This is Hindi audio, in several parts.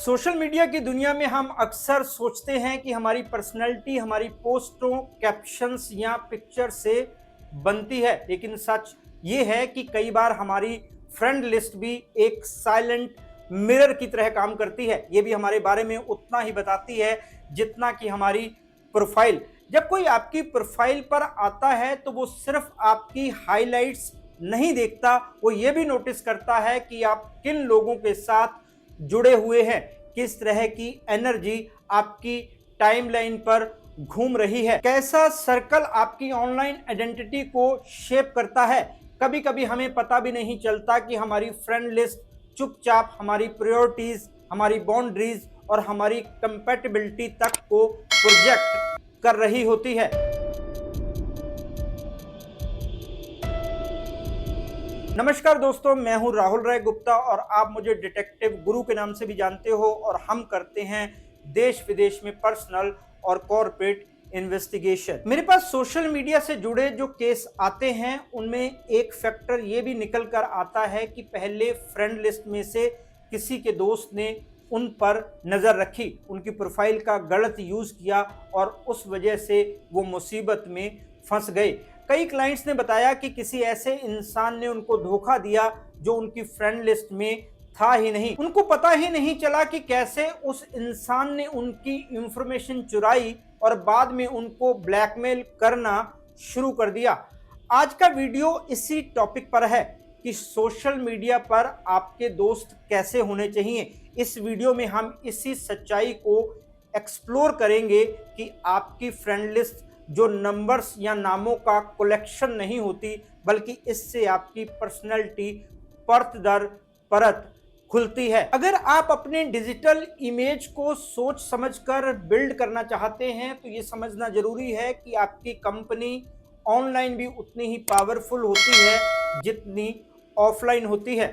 सोशल मीडिया की दुनिया में हम अक्सर सोचते हैं कि हमारी पर्सनैलिटी हमारी पोस्टों, कैप्शंस या पिक्चर से बनती है, लेकिन सच ये है कि कई बार हमारी फ्रेंड लिस्ट भी एक साइलेंट मिरर की तरह काम करती है। ये भी हमारे बारे में उतना ही बताती है जितना कि हमारी प्रोफाइल। जब कोई आपकी प्रोफाइल पर आता है तो वो सिर्फ आपकी हाइलाइट्स नहीं देखता, वो ये भी नोटिस करता है कि आप किन लोगों के साथ जुड़े हुए हैं, किस तरह की एनर्जी आपकी टाइमलाइन पर घूम रही है, कैसा सर्कल आपकी ऑनलाइन आइडेंटिटी को शेप करता है। कभी कभी हमें पता भी नहीं चलता कि हमारी फ्रेंड लिस्ट चुपचाप हमारी प्रायोरिटीज, हमारी बाउंड्रीज और हमारी कंपैटिबिलिटी तक को प्रोजेक्ट कर रही होती है। नमस्कार दोस्तों, मैं हूं राहुल राय गुप्ता और आप मुझे डिटेक्टिव गुरु के नाम से भी जानते हो और हम करते हैं देश विदेश में पर्सनल और कॉर्पोरेट इन्वेस्टिगेशन। मेरे पास सोशल मीडिया से जुड़े जो केस आते हैं उनमें एक फैक्टर ये भी निकल कर आता है कि पहले फ्रेंड लिस्ट में से किसी के दोस्त ने उन पर नज़र रखी, उनकी प्रोफाइल का गलत यूज़ किया और उस वजह से वो मुसीबत में फंस गए। कई क्लाइंट्स ने बताया कि किसी ऐसे इंसान ने उनको धोखा दिया जो उनकी फ्रेंड लिस्ट में था ही नहीं। उनको पता ही नहीं चला कि कैसे उस इंसान ने उनकी इंफॉर्मेशन चुराई और बाद में उनको ब्लैकमेल करना शुरू कर दिया। आज का वीडियो इसी टॉपिक पर है कि सोशल मीडिया पर आपके दोस्त कैसे होने चाहिए। इस वीडियो में हम इसी सच्चाई को एक्सप्लोर करेंगे कि आपकी फ्रेंड लिस्ट जो नंबर्स या नामों का कलेक्शन नहीं होती, बल्कि इससे आपकी पर्सनैलिटी परत दर परत खुलती है। अगर आप अपने डिजिटल इमेज को सोच समझकर बिल्ड करना चाहते हैं तो ये समझना जरूरी है कि आपकी कंपनी ऑनलाइन भी उतनी ही पावरफुल होती है जितनी ऑफलाइन होती है।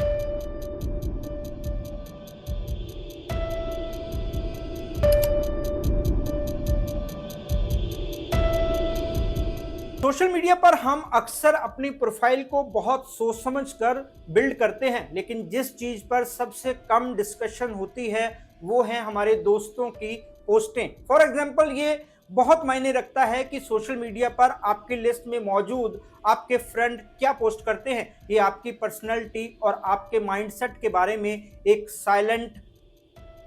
सोशल मीडिया पर हम अक्सर अपनी प्रोफाइल को बहुत सोच समझ कर बिल्ड करते हैं, लेकिन जिस चीज पर सबसे कम डिस्कशन होती है वो है हमारे दोस्तों की पोस्टें। फॉर एग्जांपल, ये बहुत मायने रखता है कि सोशल मीडिया पर आपकी लिस्ट में मौजूद आपके फ्रेंड क्या पोस्ट करते हैं। ये आपकी पर्सनैलिटी और आपके माइंडसेट के बारे में एक साइलेंट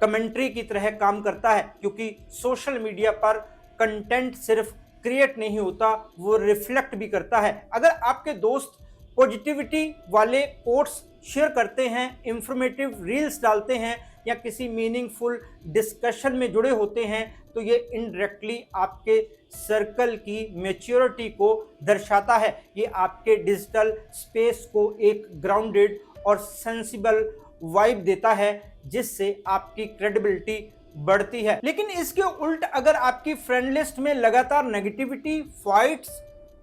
कमेंट्री की तरह काम करता है, क्योंकि सोशल मीडिया पर कंटेंट सिर्फ क्रिएट नहीं होता, वो रिफ्लेक्ट भी करता है। अगर आपके दोस्त पॉजिटिविटी वाले कोट्स शेयर करते हैं, इंफॉर्मेटिव रील्स डालते हैं या किसी मीनिंगफुल डिस्कशन में जुड़े होते हैं तो ये इनडायरेक्टली आपके सर्कल की मैच्योरिटी को दर्शाता है। ये आपके डिजिटल स्पेस को एक ग्राउंडेड और सेंसिबल वाइब देता है जिससे आपकी क्रेडिबिलिटी बढ़ती है। लेकिन इसके उल्ट अगर आपकी फ्रेंड लिस्ट में लगातार नेगेटिविटी, फाइट्स,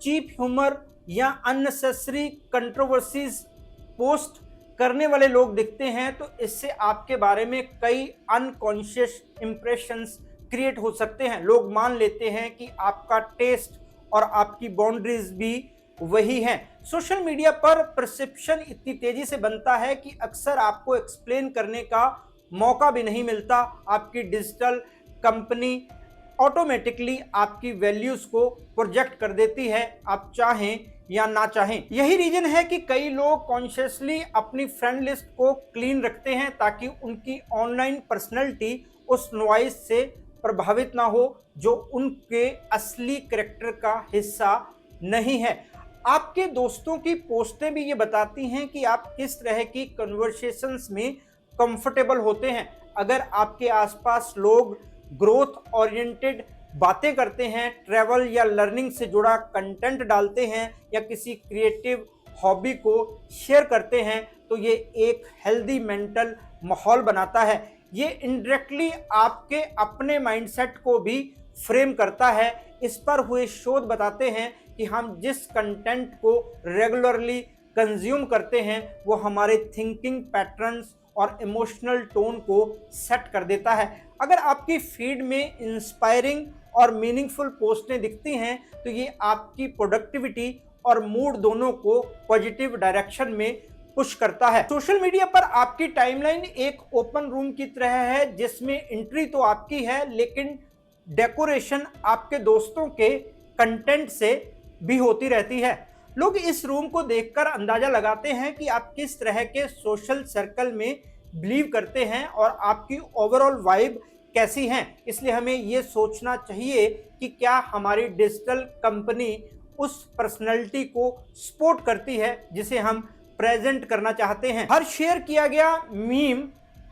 चीप ह्यूमर या अननेसेसरी कंट्रोवर्सीज पोस्ट करने वाले लोग दिखते हैं तो इससे आपके बारे में कई अनकॉन्शियस इंप्रेशंस क्रिएट हो सकते हैं। लोग मान लेते हैं कि आपका टेस्ट और आपकी बाउंड्रीज भी वही हैं। सोशल मीडिया पर परसेप्शन इतनी तेजी से बनता है कि अक्सर आपको एक्सप्लेन करने का मौका भी नहीं मिलता। आपकी डिजिटल कंपनी ऑटोमेटिकली आपकी वैल्यूज को प्रोजेक्ट कर देती है, आप चाहें या ना चाहें। यही रीजन है कि कई लोग कॉन्शियसली अपनी फ्रेंड लिस्ट को क्लीन रखते हैं ताकि उनकी ऑनलाइन पर्सनैलिटी उस नॉइज से प्रभावित ना हो जो उनके असली कैरेक्टर का हिस्सा नहीं है। आपके दोस्तों की पोस्टें भी ये बताती हैं कि आप किस तरह की कन्वर्सेशंस में कंफर्टेबल होते हैं। अगर आपके आसपास लोग ग्रोथ ओरिएंटेड बातें करते हैं, ट्रैवल या लर्निंग से जुड़ा कंटेंट डालते हैं या किसी क्रिएटिव हॉबी को शेयर करते हैं तो ये एक हेल्दी मेंटल माहौल बनाता है। ये इनडायरेक्टली आपके अपने माइंडसेट को भी फ्रेम करता है। इस पर हुए शोध बताते हैं कि हम जिस कंटेंट को रेगुलरली कंज्यूम करते हैं वो हमारे थिंकिंग पैटर्न्स और इमोशनल टोन को सेट कर देता है। अगर आपकी फीड में इंस्पायरिंग और मीनिंगफुल पोस्टें दिखती हैं तो ये आपकी प्रोडक्टिविटी और मूड दोनों को पॉजिटिव डायरेक्शन में पुश करता है। सोशल मीडिया पर आपकी टाइमलाइन एक ओपन रूम की तरह है जिसमें एंट्री तो आपकी है लेकिन डेकोरेशन आपके दोस्तों के कंटेंट से भी होती रहती है। लोग इस रूम को देखकर अंदाजा लगाते हैं कि आप किस तरह के सोशल सर्कल में बिलीव करते हैं और आपकी ओवरऑल वाइब कैसी है। इसलिए हमें यह सोचना चाहिए कि क्या हमारी डिजिटल कंपनी उस पर्सनैलिटी को सपोर्ट करती है जिसे हम प्रेजेंट करना चाहते हैं। हर शेयर किया गया मीम,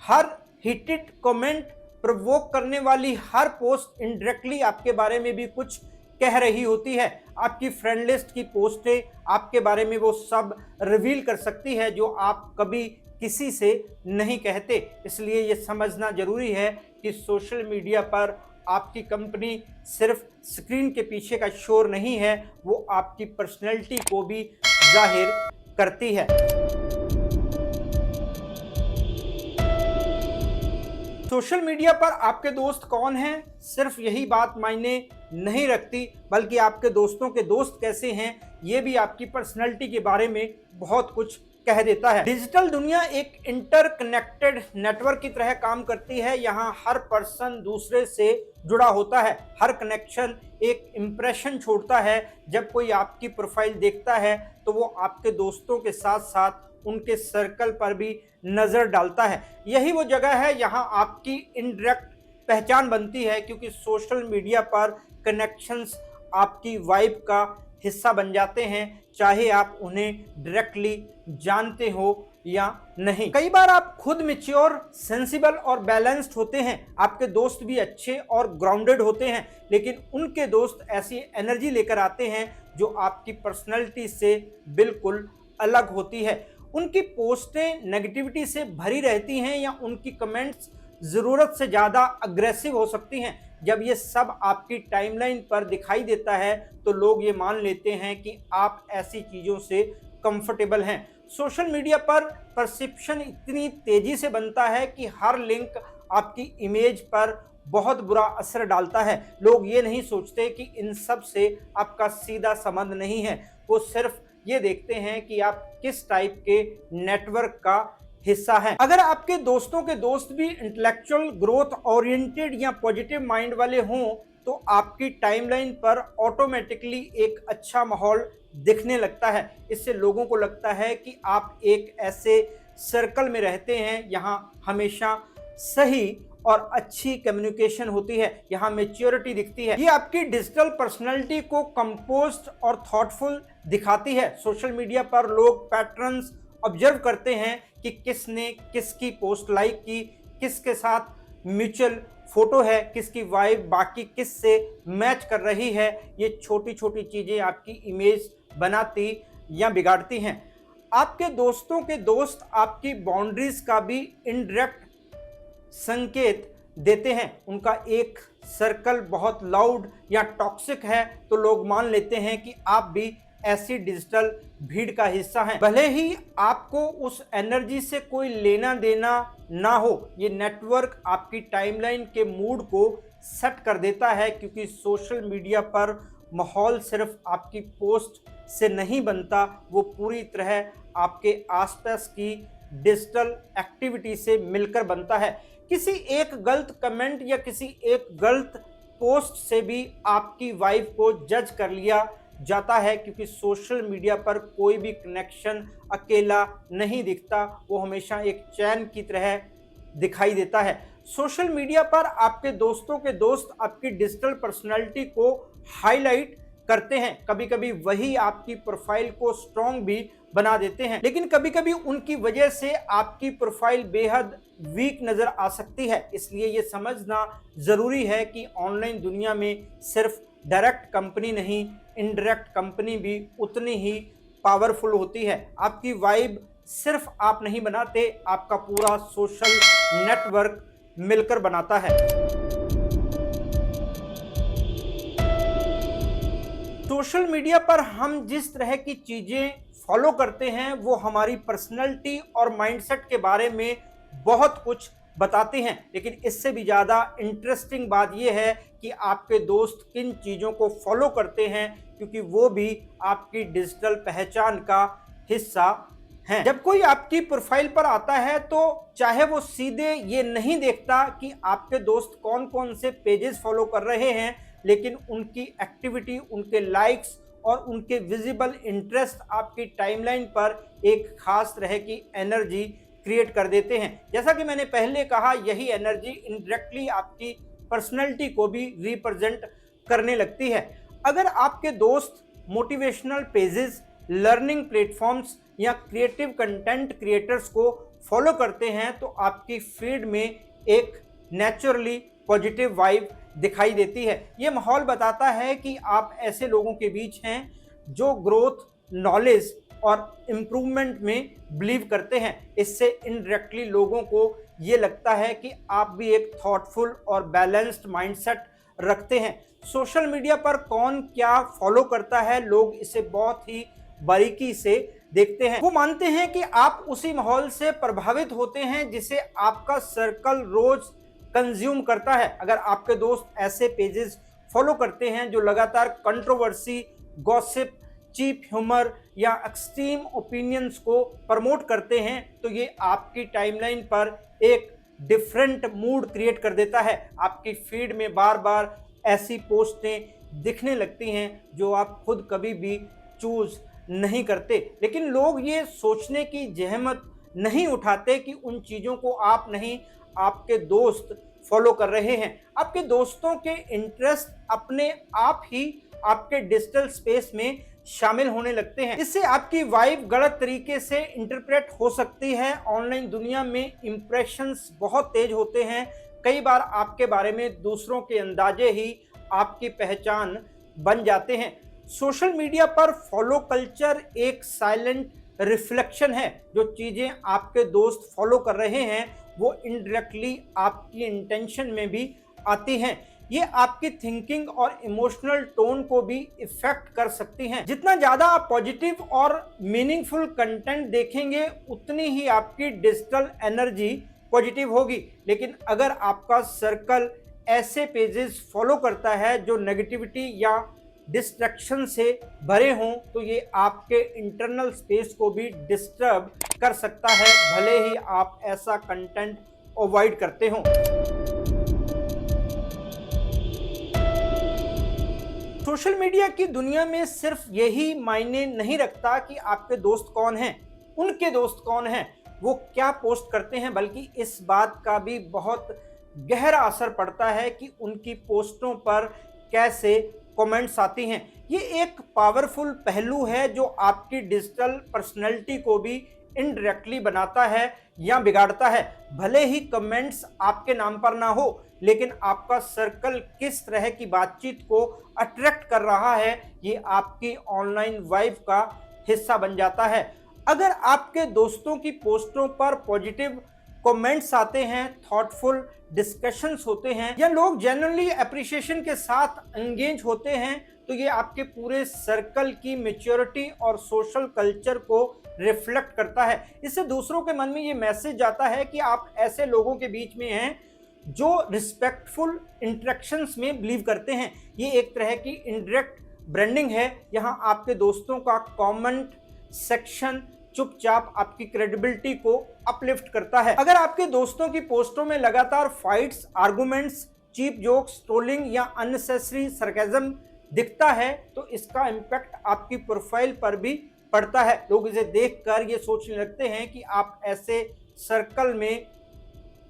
हर हिटेड कमेंट, प्रोवोक करने वाली हर पोस्ट इनडायरेक्टली आपके बारे में भी कुछ कह रही होती है। आपकी फ्रेंड लिस्ट की पोस्टें आपके बारे में वो सब रिवील कर सकती है जो आप कभी किसी से नहीं कहते। इसलिए ये समझना जरूरी है कि सोशल मीडिया पर आपकी कंपनी सिर्फ स्क्रीन के पीछे का शोर नहीं है, वो आपकी पर्सनैलिटी को भी जाहिर करती है। सोशल मीडिया पर आपके दोस्त कौन हैं, सिर्फ यही बात मायने नहीं रखती, बल्कि आपके दोस्तों के दोस्त कैसे हैं ये भी आपकी पर्सनैलिटी के बारे में बहुत कुछ कह देता है। डिजिटल दुनिया एक इंटरकनेक्टेड नेटवर्क की तरह काम करती है। यहाँ हर पर्सन दूसरे से जुड़ा होता है, हर कनेक्शन एक इंप्रेशन छोड़ता है। जब कोई आपकी प्रोफाइल देखता है तो वो आपके दोस्तों के साथ साथ उनके सर्कल पर भी नजर डालता है। यही वो जगह है यहाँ आपकी इनडायरेक्ट पहचान बनती है, क्योंकि सोशल मीडिया पर कनेक्शंस आपकी वाइब का हिस्सा बन जाते हैं, चाहे आप उन्हें डायरेक्टली जानते हो या नहीं। कई बार आप खुद मैच्योर, सेंसिबल और बैलेंस्ड होते हैं, आपके दोस्त भी अच्छे और ग्राउंडेड होते हैं, लेकिन उनके दोस्त ऐसी एनर्जी लेकर आते हैं जो आपकी पर्सनैलिटी से बिल्कुल अलग होती है। उनकी पोस्टें नेगेटिविटी से भरी रहती हैं या उनकी कमेंट्स ज़रूरत से ज़्यादा अग्रेसिव हो सकती हैं। जब ये सब आपकी टाइमलाइन पर दिखाई देता है तो लोग ये मान लेते हैं कि आप ऐसी चीज़ों से कंफर्टेबल हैं। सोशल मीडिया पर परसेप्शन इतनी तेज़ी से बनता है कि हर लिंक आपकी इमेज पर बहुत बुरा असर डालता है। लोग ये नहीं सोचते कि इन सब से आपका सीधा संबंध नहीं है, वो सिर्फ ये देखते हैं कि आप किस टाइप के नेटवर्क का हिस्सा है। अगर आपके दोस्तों के दोस्त भी इंटेलेक्चुअल, ग्रोथ ओरिएंटेड या पॉजिटिव माइंड वाले हों तो आपकी टाइमलाइन पर ऑटोमेटिकली एक अच्छा माहौल दिखने लगता है। इससे लोगों को लगता है कि आप एक ऐसे सर्कल में रहते हैं यहाँ हमेशा सही और अच्छी कम्युनिकेशन होती है, यहाँ मैच्योरिटी दिखती है। ये आपकी डिजिटल पर्सनैलिटी को कंपोज्ड और थॉटफुल दिखाती है। सोशल मीडिया पर लोग पैटर्न्स ऑब्जर्व करते हैं कि किसने किसकी पोस्ट लाइक की, किसके साथ म्यूचुअल फोटो है, किसकी वाइब बाकी किस से मैच कर रही है। ये छोटी छोटी चीज़ें आपकी इमेज बनाती या बिगाड़ती हैं। आपके दोस्तों के दोस्त आपकी बाउंड्रीज का भी इनडायरेक्ट संकेत देते हैं। उनका एक सर्कल बहुत लाउड या टॉक्सिक है तो लोग मान लेते हैं कि आप भी ऐसी डिजिटल भीड़ का हिस्सा हैं, भले ही आपको उस एनर्जी से कोई लेना देना ना हो। ये नेटवर्क आपकी टाइमलाइन के मूड को सेट कर देता है, क्योंकि सोशल मीडिया पर माहौल सिर्फ आपकी पोस्ट से नहीं बनता, वो पूरी तरह आपके आसपास की डिजिटल एक्टिविटी से मिलकर बनता है। किसी एक गलत कमेंट या किसी एक गलत पोस्ट से भी आपकी वाइब को जज कर लिया जाता है, क्योंकि सोशल मीडिया पर कोई भी कनेक्शन अकेला नहीं दिखता, वो हमेशा एक चैन की तरह दिखाई देता है। सोशल मीडिया पर आपके दोस्तों के दोस्त आपकी डिजिटल पर्सनालिटी को हाईलाइट करते हैं। कभी कभी वही आपकी प्रोफाइल को स्ट्रॉन्ग भी बना देते हैं, लेकिन कभी कभी उनकी वजह से आपकी प्रोफाइल बेहद वीक नजर आ सकती है। इसलिए ये समझना जरूरी है कि ऑनलाइन दुनिया में सिर्फ डायरेक्ट कंपनी नहीं, इनडायरेक्ट कंपनी भी उतनी ही पावरफुल होती है। आपकी वाइब सिर्फ आप नहीं बनाते, आपका पूरा सोशल नेटवर्क मिलकर बनाता है। सोशल मीडिया पर हम जिस तरह की चीजें फॉलो करते हैं वो हमारी पर्सनैलिटी और माइंडसेट के बारे में बहुत कुछ बताते हैं, लेकिन इससे भी ज़्यादा इंटरेस्टिंग बात यह है कि आपके दोस्त किन चीज़ों को फॉलो करते हैं, क्योंकि वो भी आपकी डिजिटल पहचान का हिस्सा हैं। जब कोई आपकी प्रोफाइल पर आता है तो चाहे वो सीधे ये नहीं देखता कि आपके दोस्त कौन कौन से पेजेस फॉलो कर रहे हैं, लेकिन उनकी एक्टिविटी, उनके लाइक्स और उनके विजिबल इंटरेस्ट आपकी टाइमलाइन पर एक खास तरह की एनर्जी क्रिएट कर देते हैं। जैसा कि मैंने पहले कहा, यही एनर्जी इनडायरेक्टली आपकी पर्सनैलिटी को भी रिप्रेजेंट करने लगती है। अगर आपके दोस्त मोटिवेशनल पेजेस, लर्निंग प्लेटफॉर्म्स या क्रिएटिव कंटेंट क्रिएटर्स को फॉलो करते हैं तो आपकी फीड में एक नेचुरली पॉजिटिव वाइब दिखाई देती है। ये माहौल बताता है कि आप ऐसे लोगों के बीच हैं जो ग्रोथ, नॉलेज और इम्प्रूवमेंट में बिलीव करते हैं। इससे इनडायरेक्टली लोगों को ये लगता है कि आप भी एक थॉटफुल और बैलेंस्ड माइंडसेट रखते हैं। सोशल मीडिया पर कौन क्या फॉलो करता है, लोग इसे बहुत ही बारीकी से देखते हैं। वो मानते हैं कि आप उसी माहौल से प्रभावित होते हैं जिसे आपका सर्कल रोज कंज्यूम करता है। अगर आपके दोस्त ऐसे पेजेस फॉलो करते हैं जो लगातार कंट्रोवर्सी, गॉसिप, चीप ह्यूमर या एक्सट्रीम ओपिनियंस को प्रमोट करते हैं तो ये आपकी टाइमलाइन पर एक डिफरेंट मूड क्रिएट कर देता है। आपकी फीड में बार बार ऐसी पोस्टें दिखने लगती हैं जो आप खुद कभी भी चूज नहीं करते, लेकिन लोग ये सोचने की जहमत नहीं उठाते कि उन चीज़ों को आप नहीं, आपके दोस्त फॉलो कर रहे हैं। आपके दोस्तों के इंटरेस्ट अपने आप ही आपके डिजिटल स्पेस में शामिल होने लगते हैं। इससे आपकी वाइब गलत तरीके से इंटरप्रेट हो सकती है। ऑनलाइन दुनिया में इंप्रेशंस बहुत तेज होते हैं। कई बार आपके बारे में दूसरों के अंदाजे ही आपकी पहचान बन जाते हैं। सोशल मीडिया पर फॉलो कल्चर एक साइलेंट रिफ्लेक्शन है। जो चीज़ें आपके दोस्त फॉलो कर रहे हैं वो इनडायरेक्टली आपकी इंटेंशन में भी आती हैं। ये आपकी थिंकिंग और इमोशनल टोन को भी इफेक्ट कर सकती हैं। जितना ज़्यादा आप पॉजिटिव और मीनिंगफुल कंटेंट देखेंगे उतनी ही आपकी डिजिटल एनर्जी पॉजिटिव होगी। लेकिन अगर आपका सर्कल ऐसे पेजेस फॉलो करता है जो नेगेटिविटी या डिस्ट्रैक्शन से भरे हों तो ये आपके इंटरनल स्पेस को भी डिस्टर्ब कर सकता है, भले ही आप ऐसा कंटेंट अवॉइड करते हों। सोशल मीडिया की दुनिया में सिर्फ यही मायने नहीं रखता कि आपके दोस्त कौन हैं, उनके दोस्त कौन हैं, वो क्या पोस्ट करते हैं, बल्कि इस बात का भी बहुत गहरा असर पड़ता है कि उनकी पोस्टों पर कैसे कमेंट्स आती हैं। ये एक पावरफुल पहलू है जो आपकी डिजिटल पर्सनैलिटी को भी इनडायरेक्टली बनाता है या बिगाड़ता है। भले ही कमेंट्स आपके नाम पर ना हो, लेकिन आपका सर्कल किस तरह की बातचीत को अट्रैक्ट कर रहा है ये आपकी ऑनलाइन वाइब का हिस्सा बन जाता है। अगर आपके दोस्तों की पोस्टों पर पॉजिटिव कमेंट्स आते हैं, थॉटफुल डिस्कशंस होते हैं या लोग जेन्युइनली एप्रिसिएशन के साथ एंगेज होते हैं तो ये आपके पूरे सर्कल की मैच्योरिटी और सोशल कल्चर को रिफ्लेक्ट करता है। इससे दूसरों के मन में ये मैसेज जाता है कि आप ऐसे लोगों के बीच में हैं जो रिस्पेक्टफुल इंटरेक्शंस में बिलीव करते हैं। ये एक तरह की इनडायरेक्ट ब्रांडिंग है। यहाँ आपके दोस्तों का कमेंट सेक्शन चुपचाप आपकी क्रेडिबिलिटी को अपलिफ्ट करता है। अगर आपके दोस्तों की पोस्टों में लगातार fights, arguments, cheap jokes, trolling या अननेसेसरी सरकाज़म दिखता है तो इसका इम्पैक्ट आपकी प्रोफाइल पर भी पड़ता है। लोग इसे देखकर ये सोचने लगते हैं कि आप ऐसे सर्कल में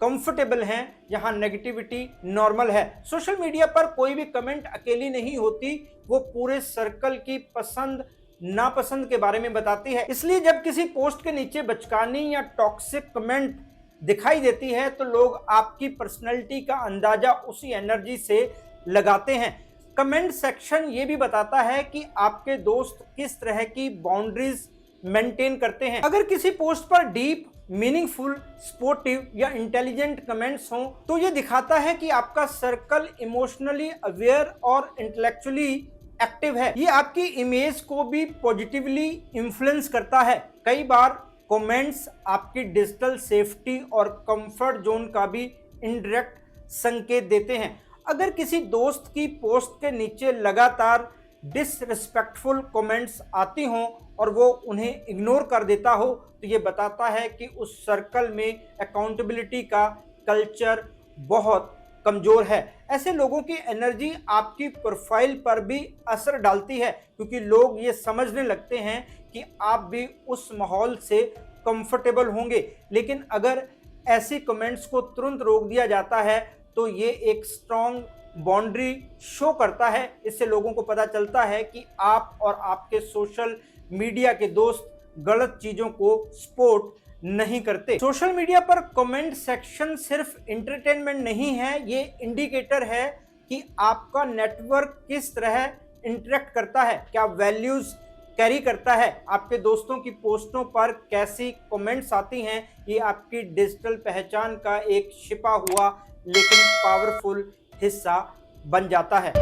कंफर्टेबल हैं जहां नेगेटिविटी नॉर्मल है। सोशल मीडिया पर कोई भी कमेंट अकेली नहीं होती, वो पूरे सर्कल की पसंद नापसंद के बारे में बताती है। इसलिए जब किसी पोस्ट के नीचे बचकानी या टॉक्सिक कमेंट दिखाई देती है तो लोग आपकी पर्सनैलिटी का अंदाजा उसी एनर्जी से लगाते हैं। कमेंट सेक्शन ये भी बताता है कि आपके दोस्त किस तरह की बाउंड्रीज मेंटेन करते हैं। अगर किसी पोस्ट पर डीप, मीनिंगफुल, स्पोर्टिव या इंटेलिजेंट कमेंट्स हों तो ये दिखाता है कि आपका सर्कल इमोशनली अवेयर और इंटेलेक्चुअली एक्टिव है। ये आपकी इमेज को भी पॉजिटिवली इन्फ्लुएंस करता है। कई बार कमेंट्स आपकी डिजिटल सेफ्टी और कंफर्ट जोन का भी इनडायरेक्ट संकेत देते हैं। अगर किसी दोस्त की पोस्ट के नीचे लगातार डिसरिस्पेक्टफुल कमेंट्स आती हों और वो उन्हें इग्नोर कर देता हो, तो ये बताता है कि उस सर्कल में अकाउंटेबिलिटी का कल्चर बहुत कमज़ोर है। ऐसे लोगों की एनर्जी आपकी प्रोफाइल पर भी असर डालती है, क्योंकि लोग ये समझने लगते हैं कि आप भी उस माहौल से कंफर्टेबल होंगे। लेकिन अगर ऐसे कमेंट्स को तुरंत रोक दिया जाता है तो ये एक स्ट्रॉन्ग बाउंड्री शो करता है। इससे लोगों को पता चलता है कि आप और आपके सोशल मीडिया के दोस्त गलत चीज़ों को सपोर्ट नहीं करते। सोशल मीडिया पर कमेंट सेक्शन सिर्फ एंटरटेनमेंट नहीं है, ये इंडिकेटर है कि आपका नेटवर्क किस तरह इंटरेक्ट करता है, क्या वैल्यूज़ कैरी करता है, आपके दोस्तों की पोस्टों पर कैसी कमेंट्स आती हैं। ये आपकी डिजिटल पहचान का एक छिपा हुआ लेकिन पावरफुल हिस्सा बन जाता है।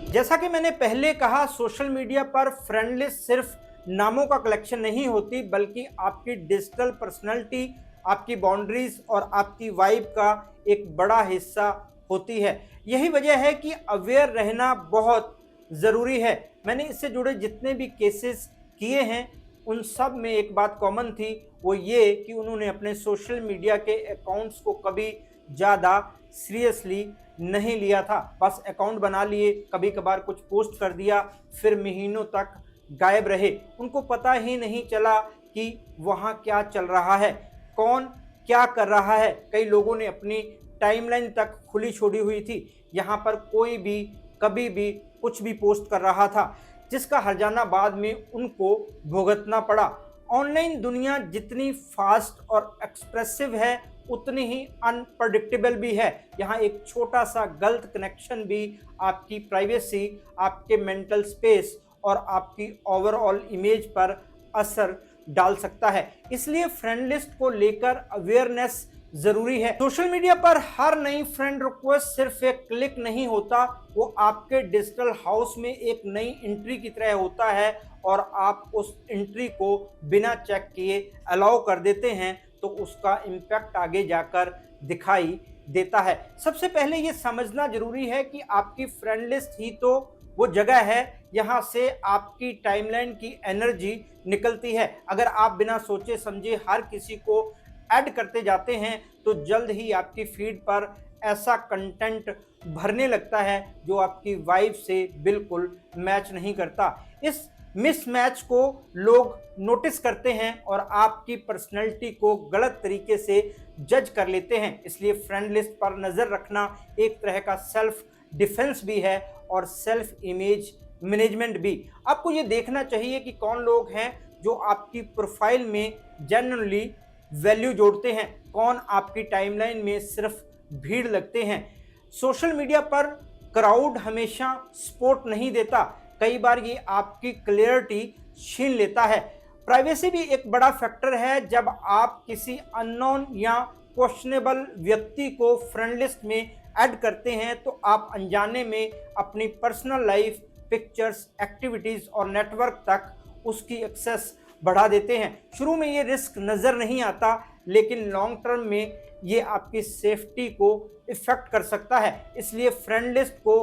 जैसा कि मैंने पहले कहा, सोशल मीडिया पर फ्रेंड लिस्ट सिर्फ नामों का कलेक्शन नहीं होती, बल्कि आपकी डिजिटल पर्सनैलिटी, आपकी बाउंड्रीज और आपकी वाइब का एक बड़ा हिस्सा होती है। यही वजह है कि अवेयर रहना बहुत ज़रूरी है। मैंने इससे जुड़े जितने भी केसेस किए हैं उन सब में एक बात कॉमन थी, वो ये कि उन्होंने अपने सोशल मीडिया के अकाउंट्स को कभी ज़्यादा सीरियसली नहीं लिया था। बस अकाउंट बना लिए, कभी कभार कुछ पोस्ट कर दिया, फिर महीनों तक गायब रहे। उनको पता ही नहीं चला कि वहाँ क्या चल रहा है, कौन क्या कर रहा है। कई लोगों ने अपनी टाइमलाइन तक खुली छोड़ी हुई थी, यहाँ पर कोई भी कभी भी कुछ भी पोस्ट कर रहा था, जिसका हर्जाना बाद में उनको भुगतना पड़ा। ऑनलाइन दुनिया जितनी फास्ट और एक्सप्रेसिव है उतनी ही अनप्रडिक्टेबल भी है। यहाँ एक छोटा सा गलत कनेक्शन भी आपकी प्राइवेसी, आपके मेंटल स्पेस और आपकी ओवरऑल इमेज पर असर डाल सकता है। इसलिए फ्रेंड लिस्ट को लेकर अवेयरनेस जरूरी है। सोशल मीडिया पर हर नई फ्रेंड रिक्वेस्ट सिर्फ एक क्लिक नहीं होता, वो आपके डिजिटल हाउस में एक नई एंट्री की तरह होता है और आप उस एंट्री को बिना चेक किए अलाउ कर देते हैं तो उसका इम्पैक्ट आगे जाकर दिखाई देता है। सबसे पहले ये समझना जरूरी है कि आपकी फ्रेंड लिस्ट ही तो वो जगह है यहाँ से आपकी टाइमलाइन की एनर्जी निकलती है। अगर आप बिना सोचे समझे हर किसी को ऐड करते जाते हैं तो जल्द ही आपकी फीड पर ऐसा कंटेंट भरने लगता है जो आपकी वाइब से बिल्कुल मैच नहीं करता। इस मिसमैच को लोग नोटिस करते हैं और आपकी पर्सनैलिटी को गलत तरीके से जज कर लेते हैं। इसलिए फ्रेंड लिस्ट पर नज़र रखना एक तरह का सेल्फ डिफेंस भी है और सेल्फ इमेज मैनेजमेंट भी। आपको ये देखना चाहिए कि कौन लोग हैं जो आपकी प्रोफाइल में जेन्युइनली वैल्यू जोड़ते हैं, कौन आपकी टाइमलाइन में सिर्फ भीड़ लगते हैं। सोशल मीडिया पर क्राउड हमेशा सपोर्ट नहीं देता, कई बार ये आपकी क्लियरिटी छीन लेता है। प्राइवेसी भी एक बड़ा फैक्टर है। जब आप किसी अननोन या क्वेश्चनेबल व्यक्ति को फ्रेंड लिस्ट में ऐड करते हैं तो आप अनजाने में अपनी पर्सनल लाइफ, पिक्चर्स, एक्टिविटीज़ और नेटवर्क तक उसकी एक्सेस बढ़ा देते हैं। शुरू में ये रिस्क नज़र नहीं आता, लेकिन लॉन्ग टर्म में ये आपकी सेफ्टी को इफ़ेक्ट कर सकता है। इसलिए फ्रेंड लिस्ट को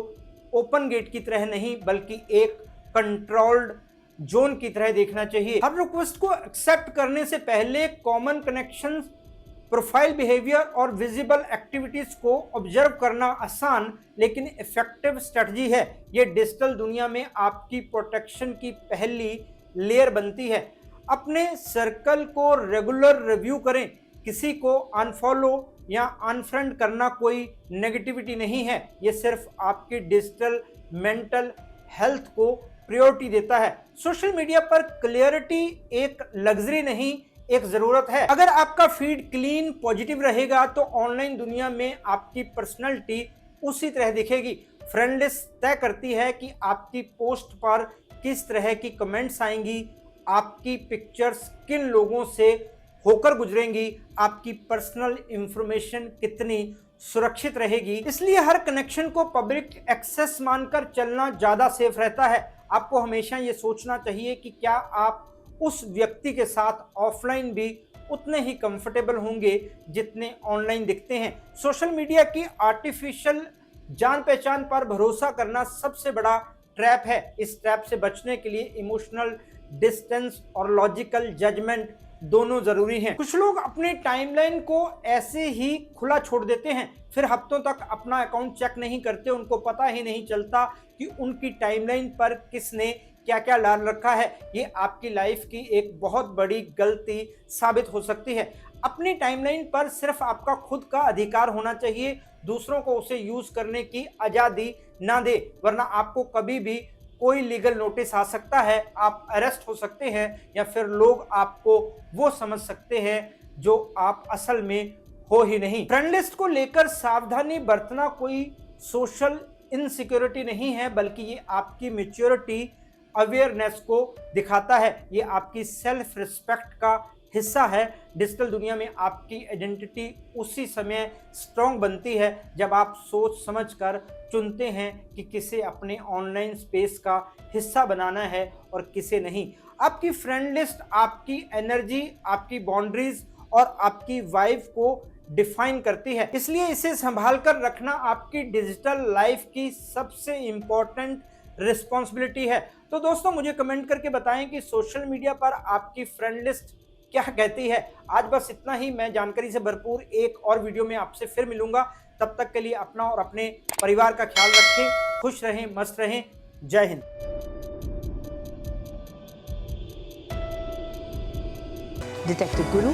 ओपन गेट की तरह नहीं बल्कि एक कंट्रोल्ड जोन की तरह देखना चाहिए। हर रिक्वेस्ट को एक्सेप्ट करने से पहले कॉमन कनेक्शंस, प्रोफाइल बिहेवियर और विजिबल एक्टिविटीज़ को ऑब्जर्व करना आसान लेकिन इफेक्टिव स्ट्रेटजी है। ये डिजिटल दुनिया में आपकी प्रोटेक्शन की पहली लेयर बनती है। अपने सर्कल को रेगुलर रिव्यू करें। किसी को अनफॉलो या अनफ्रेंड करना कोई नेगेटिविटी नहीं है, ये सिर्फ आपकी डिजिटल मेंटल हेल्थ को प्रायोरिटी देता है। सोशल मीडिया पर क्लियरिटी एक लग्जरी नहीं, एक ज़रूरत है। अगर आपका फीड क्लीन, पॉजिटिव रहेगा तो ऑनलाइन दुनिया में आपकी पर्सनैलिटी उसी तरह दिखेगी। फ्रेंड लिस्ट तय करती है कि आपकी पोस्ट पर किस तरह की कमेंट्स आएंगी, आपकी पिक्चर्स किन लोगों से होकर गुजरेंगी, आपकी पर्सनल इंफॉर्मेशन कितनी सुरक्षित रहेगी। इसलिए हर कनेक्शन को पब्लिक एक्सेस मानकर चलना ज़्यादा सेफ रहता है। आपको हमेशा ये सोचना चाहिए कि क्या आप उस व्यक्ति के साथ ऑफलाइन भी उतने ही कंफर्टेबल होंगे जितने ऑनलाइन दिखते हैं। सोशल मीडिया की आर्टिफिशियल जान पहचान पर भरोसा करना सबसे बड़ा ट्रैप है। इस ट्रैप से बचने के लिए इमोशनल डिस्टेंस और लॉजिकल जजमेंट दोनों जरूरी हैं। कुछ लोग अपने टाइमलाइन को ऐसे ही खुला छोड़ देते हैं, फिर हफ्तों तक अपना अकाउंट चेक नहीं करते। उनको पता ही नहीं चलता कि उनकी टाइमलाइन पर किसने क्या क्या डाल रखा है। ये आपकी लाइफ की एक बहुत बड़ी गलती साबित हो सकती है। अपनी टाइमलाइन पर सिर्फ आपका खुद का अधिकार होना चाहिए, दूसरों को उसे यूज करने की आजादी ना दे, वरना आपको कभी भी कोई लीगल नोटिस आ सकता है, आप अरेस्ट हो सकते हैं या फिर लोग आपको वो समझ सकते हैं जो आप असल में हो ही नहीं। फ्रेंड लिस्ट को लेकर सावधानी बरतना कोई सोशल इनसिक्योरिटी नहीं है, बल्कि ये आपकी मैच्योरिटी अवेयरनेस को दिखाता है। ये आपकी सेल्फ रिस्पेक्ट का हिस्सा है। डिजिटल दुनिया में आपकी आइडेंटिटी उसी समय स्ट्रॉन्ग बनती है जब आप सोच समझकर चुनते हैं कि किसे अपने ऑनलाइन स्पेस का हिस्सा बनाना है और किसे नहीं। आपकी फ्रेंड लिस्ट आपकी एनर्जी, आपकी बाउंड्रीज और आपकी वाइब को डिफाइन करती है, इसलिए इसे संभाल कर रखना आपकी डिजिटल लाइफ की सबसे इंपॉर्टेंट रिस्पॉन्सिबिलिटी है। तो दोस्तों, मुझे कमेंट करके बताएं कि सोशल मीडिया पर आपकी फ्रेंड लिस्ट क्या कहती है। आज बस इतना ही। मैं जानकारी से भरपूर एक और वीडियो में आपसे फिर मिलूंगा। तब तक के लिए अपना और अपने परिवार का ख्याल रखें। खुश रहें, मस्त रहें। जय हिंद। Detective Guru